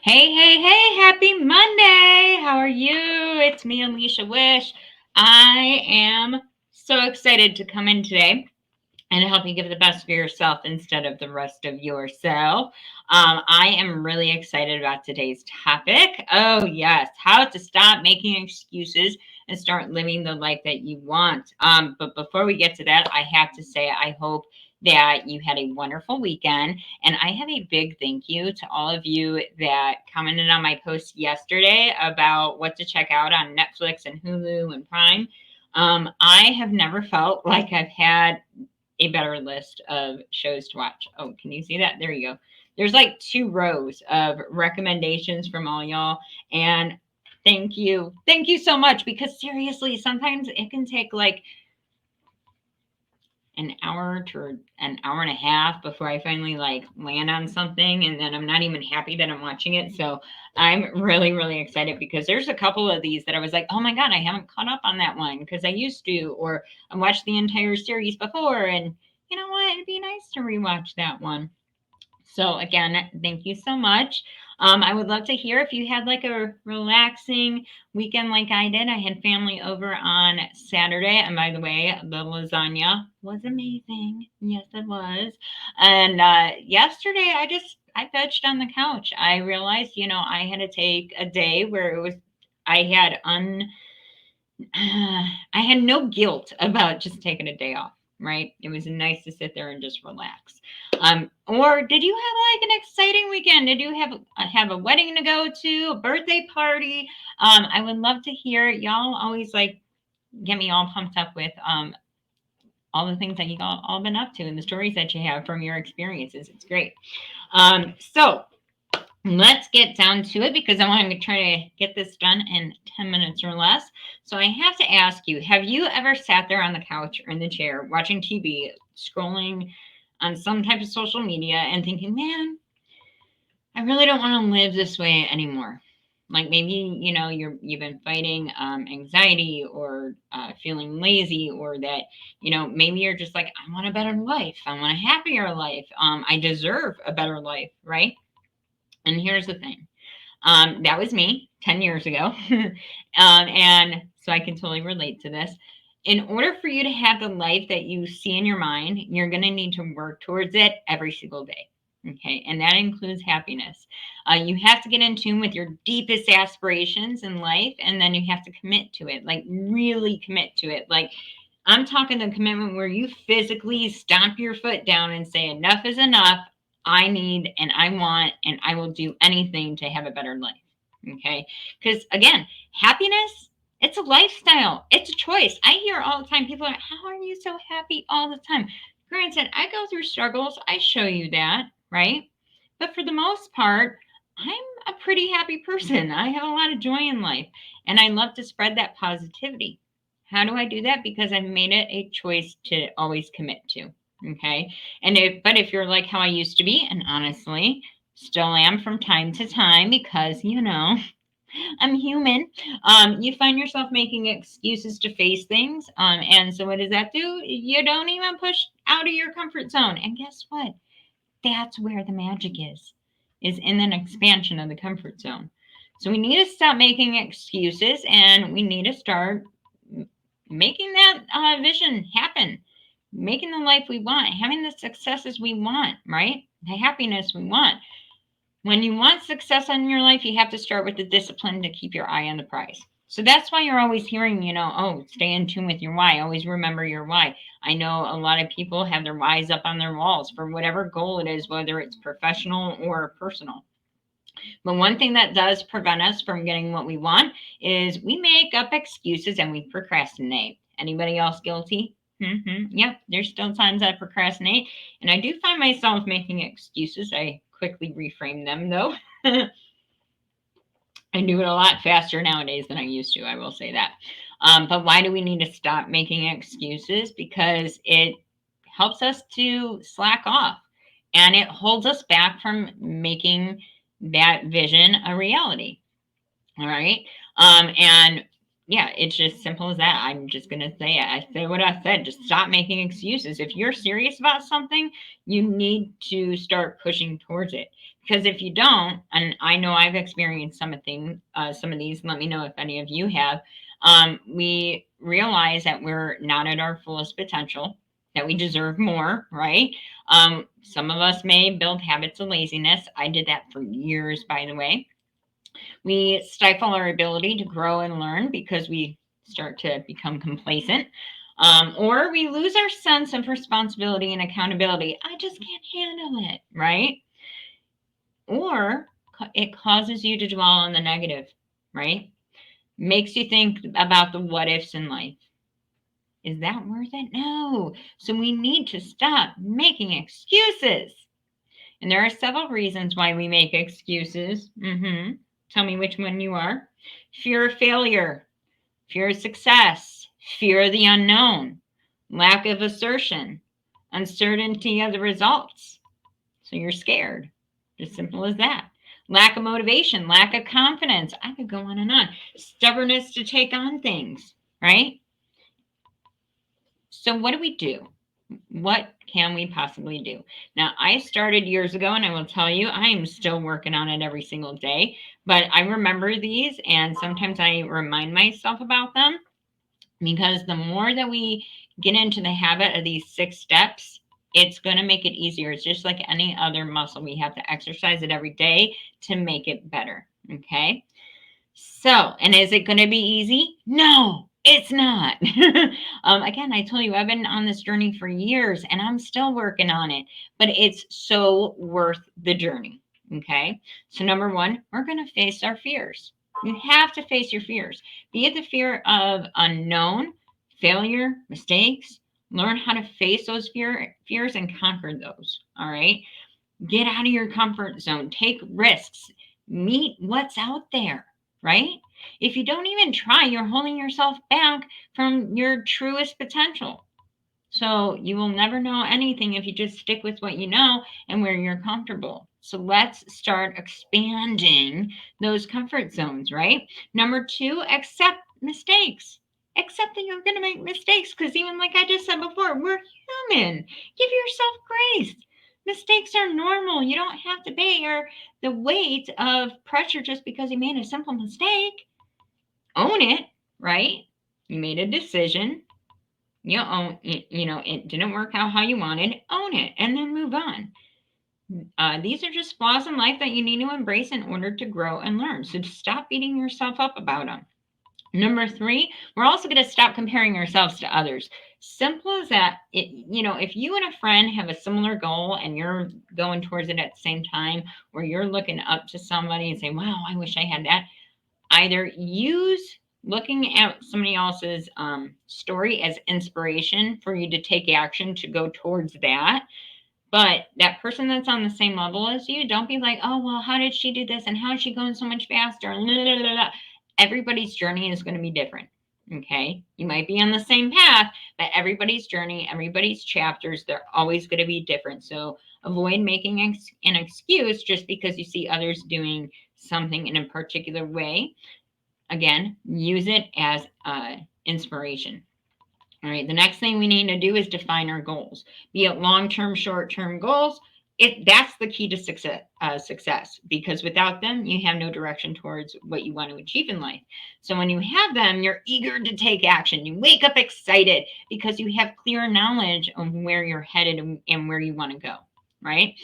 Hey, hey, hey, happy Monday. How are you? It's me, Alicia Wish. I am so excited to come in today and help you give the best of yourself instead of the rest of yourself. I am really excited about today's topic. Oh, yes, how to stop making excuses and start living the life that you want. But before we get to that, I have to say, I hope that you had a wonderful weekend. And I have a big thank you to all of you that commented on my post yesterday about what to check out on Netflix and Hulu and Prime. I have never felt like I've had a better list of shows to watch. Oh, can you see that? There you go. There's like two rows of recommendations from all y'all. And thank you. Thank you so much because seriously, sometimes it can take like an hour to an hour and a half before I finally like land on something, and then I'm not even happy that I'm watching it. So I'm really, really excited because there's a couple of these that I was like, oh my God, I haven't caught up on that one because I used to, or I watched the entire series before, and you know what? It'd be nice to rewatch that one. So again, thank you so much. I would love to hear if you had like a relaxing weekend like I did. I had family over on Saturday, and by the way, the lasagna was amazing. Yes, it was. And yesterday, I vegged on the couch. I realized, I had to take a day where it was I had un I had no guilt about just taking a day off, right? It was nice to sit there and just relax. Or did you have like an exciting weekend? Did you have a wedding to go to, a birthday party? I would love to hear. Y'all always like get me all pumped up with all the things that you all been up to and the stories that you have from your experiences. It's great. So let's get down to it because I want to try to get this done in 10 minutes or less. So I have to ask you, have you ever sat there on the couch or in the chair watching TV, scrolling on some type of social media and thinking, man, I really don't want to live this way anymore? Like maybe, you've been fighting anxiety or feeling lazy, or that, maybe you're just like, I want a better life. I want a happier life. I deserve a better life, right? And here's the thing. That was me 10 years ago. And so I can totally relate to this. In order for you to have the life that you see in your mind, you're going to need to work towards it every single day. Okay. And that includes happiness. You have to get in tune with your deepest aspirations in life, and then you have to commit to it, like really commit to it. Like, I'm talking the commitment where you physically stomp your foot down and say, enough is enough. I need and I want and I will do anything to have a better life. Okay. Because again, happiness, it's a lifestyle, it's a choice. I hear all the time people are, how are you so happy all the time? Granted, I go through struggles. I show you that, right? But for the most part, I'm a pretty happy person. I have a lot of joy in life, and I love to spread that positivity. How do I do that? Because I've made it a choice to always commit to. Okay. But if you're like how I used to be, and honestly, still am from time to time because, I'm human. You find yourself making excuses to face things. And so what does that do? You don't even push out of your comfort zone. And guess what? That's where the magic is in an expansion of the comfort zone. So we need to stop making excuses, and we need to start making that vision happen, making the life we want, having the successes we want, right? The happiness we want. When you want success in your life, you have to start with the discipline to keep your eye on the prize. So that's why you're always hearing, oh, stay in tune with your why. Always remember your why. I know a lot of people have their whys up on their walls for whatever goal it is, whether it's professional or personal. But one thing that does prevent us from getting what we want is we make up excuses and we procrastinate. Anybody else guilty? Yep, there's still times I procrastinate, and I do find myself making excuses. I quickly reframe them though. I do it a lot faster nowadays than I used to. I will say that. But why do we need to stop making excuses? Because it helps us to slack off, and it holds us back from making that vision a reality. All right. And yeah, it's just simple as that. I'm just going to say it. I say what I said. Just stop making excuses. If you're serious about something, you need to start pushing towards it. Because if you don't, and I know I've experienced some of these, let me know if any of you have. We realize that we're not at our fullest potential, that we deserve more, right? Some of us may build habits of laziness. I did that for years, by the way. We stifle our ability to grow and learn because we start to become complacent. Or we lose our sense of responsibility and accountability. I just can't handle it, right? Or it causes you to dwell on the negative, right? Makes you think about the what ifs in life. Is that worth it? No. So we need to stop making excuses. And there are several reasons why we make excuses. Tell me which one you are. Fear of failure, fear of success, fear of the unknown, lack of assertion, uncertainty of the results. So you're scared. As simple as that. Lack of motivation, lack of confidence. I could go on and on. Stubbornness to take on things, right? So what do we do? What can we possibly do? Now, I started years ago, and I will tell you, I am still working on it every single day. But I remember these, and sometimes I remind myself about them because the more that we get into the habit of these 6 steps, it's going to make it easier. It's just like any other muscle. We have to exercise it every day to make it better. Okay. So, and is it going to be easy? No, it's not. Again, I told you I've been on this journey for years and I'm still working on it, but it's so worth the journey. Okay. So, number one, we're going to face our fears. You have to face your fears, be it the fear of unknown, failure, mistakes. Learn how to face those fears and conquer those. All right. Get out of your comfort zone, take risks, meet what's out there, right? If you don't even try, you're holding yourself back from your truest potential. So you will never know anything if you just stick with what you know and where you're comfortable. So let's start expanding those comfort zones, right? Number two, accept mistakes. Accept that you're going to make mistakes because, even like I just said before, we're human. Give yourself grace. Mistakes are normal. You don't have to bear the weight of pressure just because you made a simple mistake. Own it, right? You made a decision. You own it, it didn't work out how you wanted. Own it and then move on. These are just flaws in life that you need to embrace in order to grow and learn. So stop beating yourself up about them. Number three, we're also going to stop comparing ourselves to others. Simple as that. If you and a friend have a similar goal and you're going towards it at the same time, or you're looking up to somebody and saying, wow, I wish I had that, either use looking at somebody else's story as inspiration for you to take action to go towards that. But that person that's on the same level as you, don't be like, oh, well, how did she do this? And how is she going so much faster? Everybody's journey is going to be different. Okay. You might be on the same path, but everybody's journey, everybody's chapters, they're always going to be different. So avoid making an excuse just because you see others doing something in a particular way. Again, use it as inspiration. All right. The next thing we need to do is define our goals, be it long-term, short-term goals. That's the key to success, because without them, you have no direction towards what you want to achieve in life. So when you have them, you're eager to take action. You wake up excited because you have clear knowledge of where you're headed and where you want to go. Right.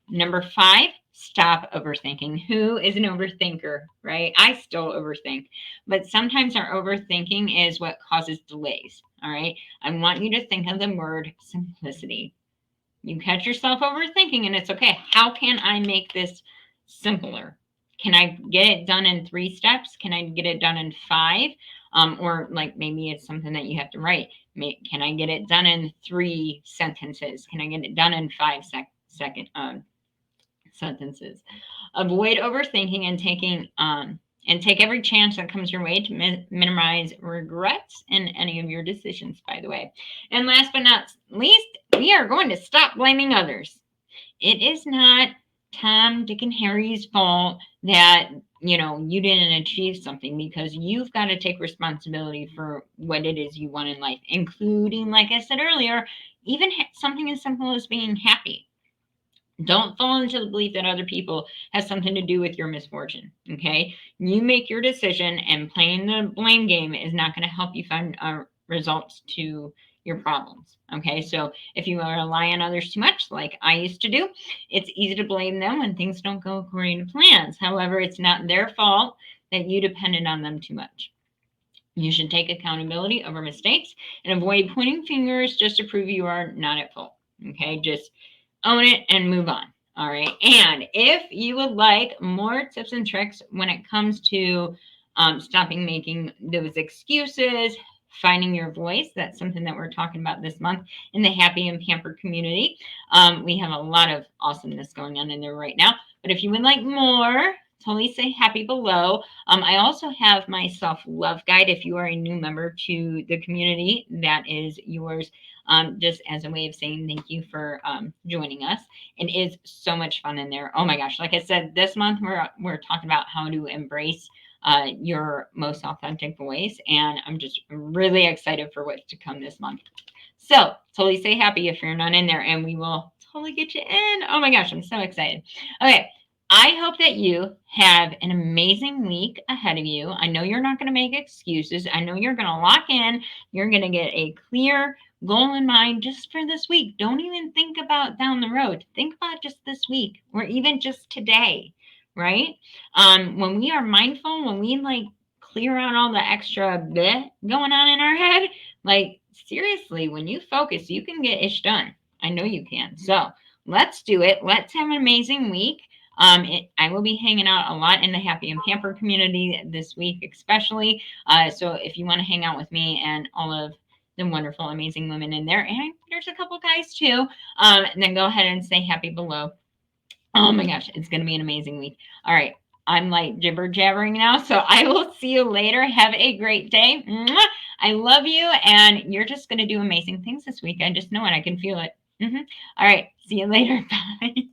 Number 5, stop overthinking. Who is an overthinker, right? I still overthink, but sometimes our overthinking is what causes delays. All right. I want you to think of the word simplicity. You catch yourself overthinking and it's okay. How can I make this simpler? Can I get it done in 3 steps? Can I get it done in 5? Or like maybe it's something that you have to write. Can I get it done in 3 sentences? Can I get it done in 5 sentences? Avoid overthinking and take every chance that comes your way to minimize regrets in any of your decisions, by the way. And last but not least, we are going to stop blaming others. It is not Tom, Dick, and Harry's fault that you didn't achieve something, because you've got to take responsibility for what it is you want in life, including, like I said earlier, even something as simple as being happy. Don't fall into the belief that other people has something to do with your misfortune. Okay. You make your decision, and playing the blame game is not going to help you find results to your problems. Okay. So if you rely on others too much, like I used to do, it's easy to blame them when things don't go according to plans. However, it's not their fault that you depended on them too much. You should take accountability over mistakes and avoid pointing fingers just to prove you are not at fault. Okay, just own it and move on. All right. And if you would like more tips and tricks when it comes to stopping making those excuses, finding your voice, that's something that we're talking about this month in the Happy and Pampered community. We have a lot of awesomeness going on in there right now. But if you would like more, totally say happy below. I also have my self love guide. If you are a new member to the community, that is yours, just as a way of saying thank you for joining us. It is so much fun in there. Oh my gosh! Like I said, this month we're talking about how to embrace your most authentic voice, and I'm just really excited for what's to come this month. So totally say happy if you're not in there, and we will totally get you in. Oh my gosh, I'm so excited. Okay. I hope that you have an amazing week ahead of you. I know you're not going to make excuses. I know you're going to lock in. You're going to get a clear goal in mind just for this week. Don't even think about down the road. Think about just this week or even just today, right? When we are mindful, when we like clear out all the extra bit going on in our head, like seriously, when you focus, you can get ish done. I know you can. So let's do it. Let's have an amazing week. I will be hanging out a lot in the Happy and Pamper community this week, especially. So if you want to hang out with me and all of the wonderful, amazing women in there, and there's a couple guys too, then go ahead and say happy below. Oh my gosh, it's going to be an amazing week. All right. I'm like jibber jabbering now. So I will see you later. Have a great day. Mwah! I love you. And you're just going to do amazing things this week. I just know it. I can feel it. All right. See you later. Bye.